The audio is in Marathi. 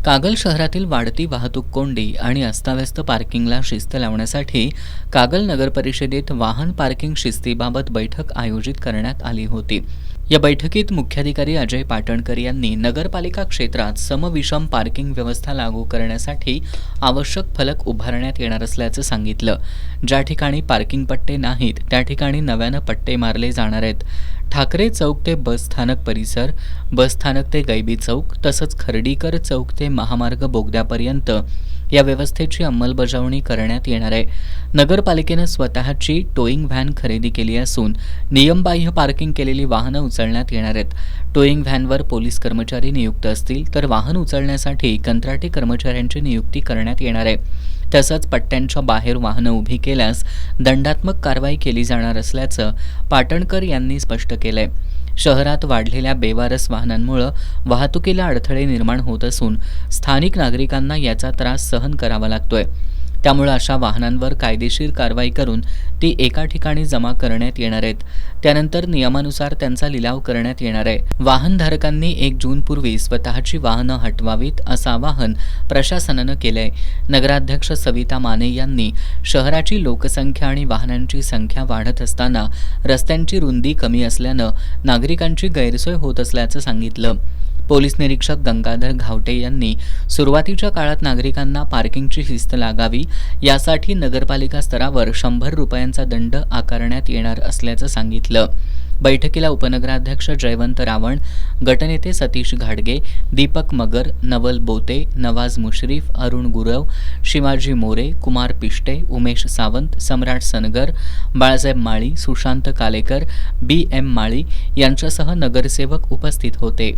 कागल शहरातील वाढती वाहतूक कोंडी आणि अस्ताव्यस्त पार्किंगला शिस्त लावण्यासाठी कागल नगर परिषदेत वाहन पार्किंग शिस्तीबाबत बैठक आयोजित करण्यात आली होती। या बैठकीत मुख्याधिकारी अजय पाटणकर यांनी नगरपालिका क्षेत्रात समविषम पार्किंग व्यवस्था लागू करण्यासाठी आवश्यक फलक उभारण्यात येणार असल्याचं सांगितलं। ज्या ठिकाणी पार्किंग पट्टे नाहीत त्या ठिकाणी नव्यानं पट्टे मारले जाणार आहेत। ठाकरे चौक ते बस स्थानक परिसर, बस स्थानक ते गैबी चौक तसंच खर्डीकर चौक ते महामार्ग बोगद्यापर्यंत या व्यवस्थेची अंमलबजावणी करण्यात येणार आहे। नगरपालिकेनं स्वतःची टोईंग व्हॅन खरेदी केली असून नियमबाह्य पार्किंग केलेली वाहनं उचलण्यात येणार आहेत। टोईंग व्हॅनवर पोलीस कर्मचारी नियुक्त असतील तर वाहन उचलण्यासाठी कंत्राटी कर्मचाऱ्यांची नियुक्ती करण्यात येणार आहे। तसंच पट्ट्यांच्या बाहेर वाहनं उभी केल्यास दंडात्मक कारवाई केली जाणार असल्याचं पाटणकर यांनी स्पष्ट केलंय। शहरात वाढलेल्या बेवारस वाहनांमुळे वाहतुकीला अडथळे निर्माण होत असून स्थानिक नागरिकांना याचा त्रास सहन करावा लागतोय। त्यामुळे अशा वाहनांवर कायदेशीर कारवाई करून ती एका ठिकाणी जमा करण्यात येणार आहेत। त्यानंतर नियमानुसार त्यांचा लिलाव करण्यात येणार आहे। वाहनधारकांनी 1 जूनपूर्वी स्वतःची वाहनं हटवावीत असं आवाहन प्रशासनानं केलंय। नगराध्यक्ष सविता माने यांनी शहराची लोकसंख्या आणि वाहनांची संख्या वाढत असताना रस्त्यांची रुंदी कमी असल्यानं नागरिकांची गैरसोय होत असल्याचं सांगितलं। पोलीस निरीक्षक गंगाधर घावटे यांनी सुरुवातीच्या काळात नागरिकांना पार्किंगची शिस्त लागावी यासाठी नगरपालिका स्तरावर 100 रुपयांचा दंड आकारण्यात येणार असल्याचं सांगितलं। बैठकीला उपनगराध्यक्ष जयवंत रावण, गटनेते सतीश घाडगे, दीपक मगर, नवल बोते, नवाज मुश्रीफ, अरुण गुरव, शिवाजी मोरे, कुमार पिष्टे, उमेश सावंत, सम्राट सनगर, बाळासाहेब माळी, सुशांत कालेकर, BM माळी यांच्यासह नगरसेवक उपस्थित होते।